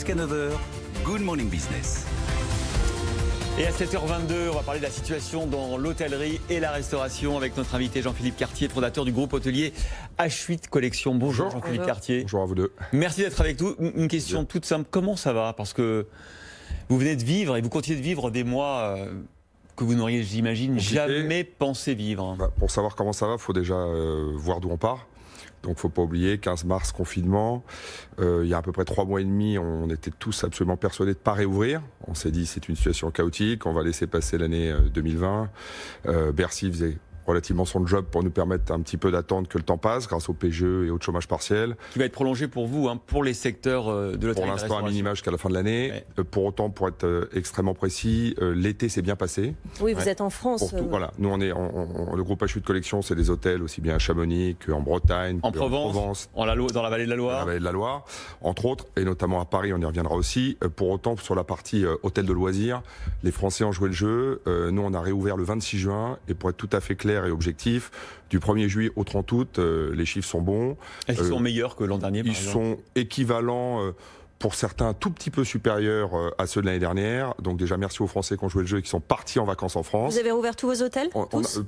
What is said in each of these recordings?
Jusqu'à 9h, Good Morning Business. Et à 7h22, on va parler de la situation dans l'hôtellerie et la restauration avec notre invité Jean-Philippe Cartier, fondateur du groupe hôtelier H8 Collection. Bonjour Jean-Philippe Cartier. Bonjour à vous deux. Merci d'être avec nous. Une question toute simple, comment ça va? Parce que vous venez de vivre et vous continuez de vivre des mois que vous n'auriez, j'imagine, jamais pensé vivre. Pour savoir comment ça va, il faut déjà voir d'où on part. Donc il ne faut pas oublier, 15 mars, confinement. Il y a à peu près 3 mois et demi, on était tous absolument persuadés de ne pas réouvrir. On s'est dit c'est une situation chaotique, on va laisser passer l'année 2020. Bercy faisait relativement son job pour nous permettre un petit peu d'attendre que le temps passe grâce au PGE et au chômage partiel. Qui va être prolongé pour vous, pour les secteurs de l'hôtellerie. Pour l'instant, à minima jusqu'à la fin de l'année. Ouais. Pour autant, pour être extrêmement précis, l'été s'est bien passé. Oui, vous êtes en France. Voilà. Nous, le groupe H8 Collection, c'est des hôtels aussi bien à Chamonix qu'en Bretagne, en Provence, dans la vallée de la Loire. Dans la vallée de la Loire, entre autres, et notamment à Paris, on y reviendra aussi. Pour autant, sur la partie hôtel de loisirs, les Français ont joué le jeu. Nous, on a réouvert le 26 juin, et pour être tout à fait clair et objectif, du 1er juillet au 30 août, les chiffres sont bons. Est-ce qu'ils sont meilleurs que l'an dernier, par exemple ? Ils sont équivalents, pour certains, un tout petit peu supérieurs à ceux de l'année dernière. Donc déjà, merci aux Français qui ont joué le jeu et qui sont partis en vacances en France. Vous avez rouvert tous vos hôtels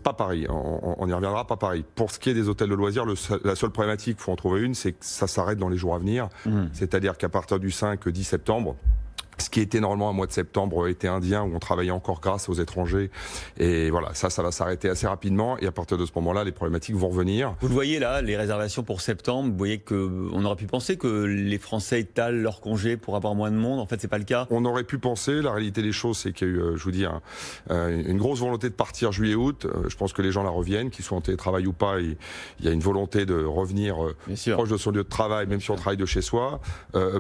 Pas Paris, on y reviendra, pas Paris. Pour ce qui est des hôtels de loisirs, la seule problématique, il faut en trouver une, c'est que ça s'arrête dans les jours à venir. C'est-à-dire qu'à partir du 5-10 septembre, ce qui était normalement un mois de septembre été indien où on travaillait encore grâce aux étrangers. Et voilà, ça va s'arrêter assez rapidement. Et à partir de ce moment-là, les problématiques vont revenir. Vous le voyez là, les réservations pour septembre, vous voyez qu'on aurait pu penser que les Français étalent leurs congés pour avoir moins de monde. En fait, c'est pas le cas. On aurait pu penser. La réalité des choses, c'est qu'il y a eu, je vous dis, une grosse volonté de partir juillet-août. Je pense que les gens la reviennent, qu'ils soient en télétravail ou pas. Il y a une volonté de revenir proche de son lieu de travail, même si on travaille de chez soi.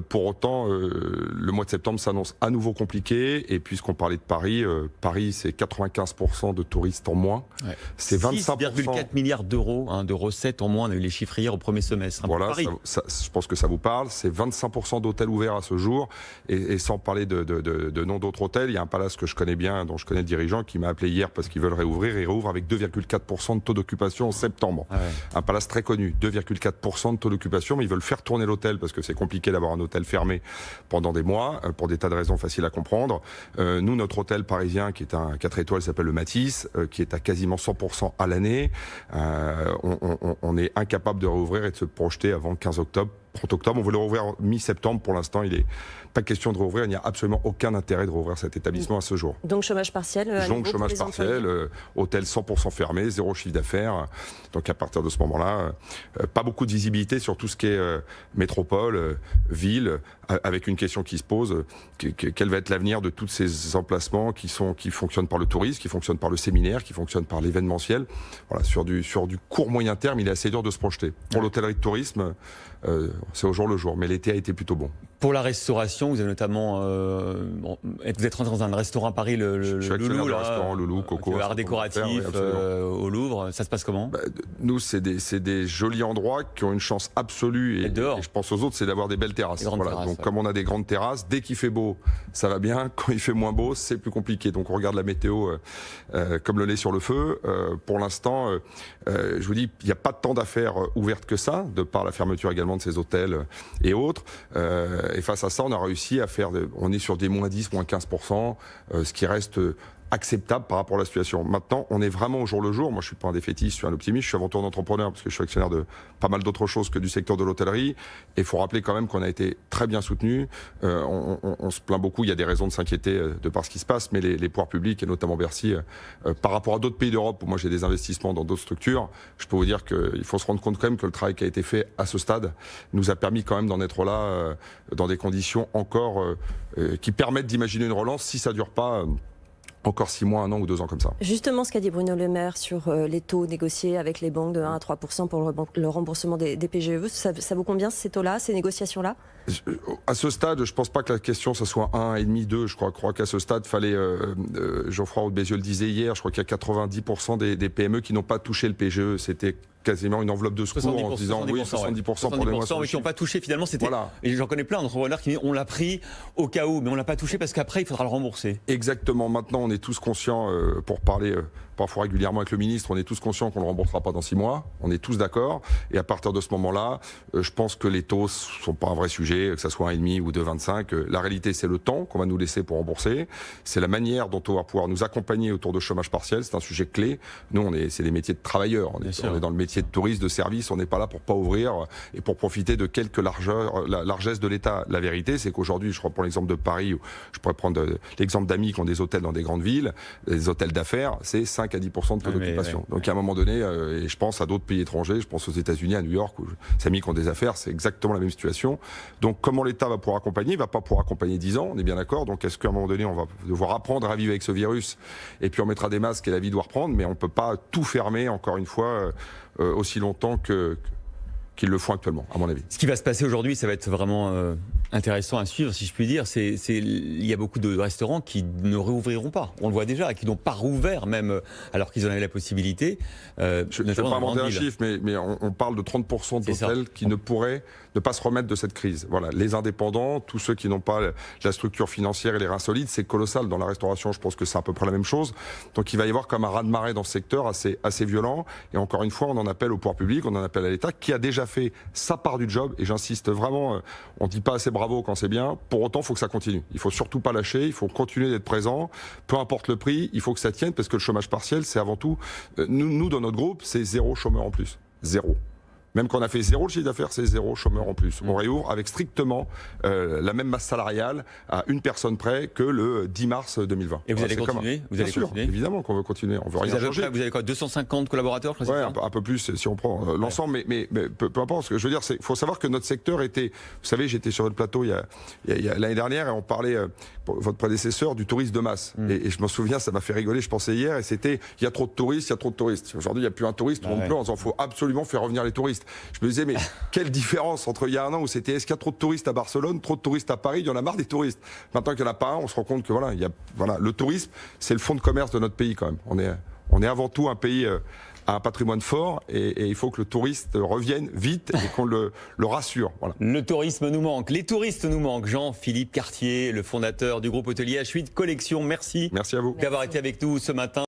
Pour autant, le mois de septembre s'annonce à nouveau compliqué. Et puisqu'on parlait de Paris, Paris c'est 95% de touristes en moins. Ouais. C'est 25%. 6,4 milliards d'euros de recettes en moins. On a eu les chiffres hier au premier semestre. Voilà, je pense que ça vous parle. C'est 25% d'hôtels ouverts à ce jour. Et sans parler de nom d'autres hôtels, il y a un palace que je connais bien, dont je connais le dirigeant, qui m'a appelé hier parce qu'ils veulent réouvrir. Ils réouvrent avec 2,4% de taux d'occupation en septembre. Ah ouais. Un palace très connu, 2,4% de taux d'occupation. Mais ils veulent faire tourner l'hôtel parce que c'est compliqué d'avoir un hôtel fermé pendant des mois, pour des tas de raisons faciles à comprendre. Nous, notre hôtel parisien, qui est un 4 étoiles, s'appelle le Matisse, qui est à quasiment 100% à l'année. On est incapable de réouvrir et de se projeter avant 15 octobre. 30 octobre, on veut le rouvrir mi-septembre. Pour l'instant, il n'est pas question de rouvrir. Il n'y a absolument aucun intérêt de rouvrir cet établissement à ce jour. Donc chômage partiel. Donc chômage partiel, hôtel 100% fermé, zéro chiffre d'affaires. Donc à partir de ce moment-là, pas beaucoup de visibilité sur tout ce qui est métropole, ville, avec une question qui se pose, quel va être l'avenir de tous ces emplacements qui fonctionnent par le tourisme, qui fonctionnent par le séminaire, qui fonctionnent par l'événementiel. Voilà, sur du court moyen terme, il est assez dur de se projeter. Pour l'hôtellerie de tourisme, c'est au jour le jour, mais l'été a été plutôt bon. Pour la restauration, vous avez notamment, vous êtes rentré dans un restaurant à Paris, le Loulou, là, restaurant Loulou, Coco, art décoratif au Louvre. Ça se passe comment? Nous, c'est des jolis endroits qui ont une chance absolue, et je pense aux autres, c'est d'avoir des belles terrasses. Donc comme on a des grandes terrasses, dès qu'il fait beau, ça va bien. Quand il fait moins beau, c'est plus compliqué. Donc on regarde la météo comme le lait sur le feu. Pour l'instant, je vous dis, il n'y a pas de temps d'affaires ouverte que ça, de par la fermeture également de ces hôtels et autres. Et face à ça, on a réussi à faire, on est sur des moins 10, moins 15%, ce qui reste acceptable par rapport à la situation. Maintenant, on est vraiment au jour le jour. Moi, je suis pas un défaitiste, je suis un optimiste, je suis avant tout un entrepreneur parce que je suis actionnaire de pas mal d'autres choses que du secteur de l'hôtellerie. Et il faut rappeler quand même qu'on a été très bien soutenu. On se plaint beaucoup, il y a des raisons de s'inquiéter de par ce qui se passe, mais les pouvoirs publics et notamment Bercy, par rapport à d'autres pays d'Europe où moi j'ai des investissements dans d'autres structures, je peux vous dire qu'il faut se rendre compte quand même que le travail qui a été fait à ce stade nous a permis quand même d'en être là dans des conditions encore qui permettent d'imaginer une relance si ça dure pas encore 6 mois, 1 an ou 2 ans comme ça. Justement, ce qu'a dit Bruno Le Maire sur les taux négociés avec les banques de 1 à 3% pour le remboursement des PGE, ça vaut combien ces taux-là, ces négociations-là? À ce stade, je ne pense pas que la question, ça soit 1,5, 2. Je crois qu'à ce stade, fallait, Geoffroy Roux de Bézieux le disait hier, je crois qu'il y a 90% des PME qui n'ont pas touché le PGE. C'était quasiment une enveloppe de secours en disant oui, 70% pour les mois mais qui n'ont pas touché finalement. Et j'en connais plein d'entrepreneurs qui disent on l'a pris au cas où, mais on l'a pas touché parce qu'après il faudra le rembourser. Exactement. Maintenant, on est tous conscients, pour parler parfois régulièrement avec le ministre, on est tous conscients qu'on ne le remboursera pas dans 6 mois. On est tous d'accord. Et à partir de ce moment-là, je pense que les taux sont pas un vrai sujet, que ça soit 1,5 ou 2,25. La réalité, c'est le temps qu'on va nous laisser pour rembourser. C'est la manière dont on va pouvoir nous accompagner autour de chômage partiel. C'est un sujet clé. Nous, c'est des métiers de travailleurs. On est dans le métier de touriste, de service. On n'est pas là pour pas ouvrir et pour profiter de quelques largesses de l'État. La vérité, c'est qu'aujourd'hui, je reprends l'exemple de Paris, ou je pourrais prendre l'exemple d'amis qui ont des hôtels dans des grandes villes, des hôtels d'affaires, c'est 5 à 10% de taux d'occupation. Donc à un moment donné, et je pense à d'autres pays étrangers, je pense aux États-Unis, à New York, où ces amis qui ont des affaires, c'est exactement la même situation. Donc comment l'État va pouvoir accompagner? Il va pas pouvoir accompagner 10 ans, on est bien d'accord. Donc est-ce qu'à un moment donné, on va devoir apprendre à vivre avec ce virus et puis on mettra des masques et la vie doit reprendre, mais on peut pas tout fermer, encore une fois, aussi longtemps qu'ils le font actuellement, à mon avis. Ce qui va se passer aujourd'hui, ça va être vraiment intéressant à suivre, si je puis dire. Il y a beaucoup de restaurants qui ne réouvriront pas. On le voit déjà, qui n'ont pas rouvert, même alors qu'ils en avaient la possibilité. Je ne vais pas inventer un chiffre, mais on parle de 30% d'hôtels qui ne pourraient ne pas se remettre de cette crise. Voilà, les indépendants, tous ceux qui n'ont pas la structure financière et les reins solides, c'est colossal. Dans la restauration, je pense que c'est à peu près la même chose. Donc il va y avoir comme un raz-de-marée dans ce secteur assez violent. Et encore une fois, on en appelle au pouvoir public, on en appelle à l'État, qui a déjà fait sa part du job. Et j'insiste vraiment, on ne dit pas assez bravo quand c'est bien. Pour autant, il faut que ça continue. Il ne faut surtout pas lâcher, il faut continuer d'être présent. Peu importe le prix, il faut que ça tienne, parce que le chômage partiel, c'est avant tout... Nous, dans notre groupe, c'est 0 chômeur en plus. 0. Même quand on a fait 0 le chiffre d'affaires, c'est 0 chômeur en plus. On réouvre avec strictement la même masse salariale à une personne près que le 10 mars 2020. Et vous allez continuer? Bien sûr, évidemment qu'on veut continuer. On veut rien changer. Vous avez quoi, 250 collaborateurs? Ouais, un peu plus si on prend l'ensemble, mais peu importe. Ce que je veux dire, c'est qu'il faut savoir que notre secteur était... Vous savez, j'étais sur votre plateau l'année dernière et on parlait, votre prédécesseur, du tourisme de masse. Et je m'en souviens, ça m'a fait rigoler, je pensais hier, et c'était il y a trop de touristes, il y a trop de touristes. Aujourd'hui, il n'y a plus un touriste, tout le monde pleure en disant il faut absolument faire revenir les touristes. Je me disais, mais quelle différence entre il y a un an où c'était est-ce qu'il y a trop de touristes à Barcelone, trop de touristes à Paris, il y en a marre des touristes. Maintenant qu'il n'y en a pas un, on se rend compte que le tourisme, c'est le fonds de commerce de notre pays quand même. On est avant tout un pays à un patrimoine fort et il faut que le touriste revienne vite et qu'on le rassure. Voilà. Le tourisme nous manque, les touristes nous manquent. Jean-Philippe Cartier, le fondateur du groupe hôtelier H8 Collection, merci. Merci à vous. D'avoir été avec nous ce matin.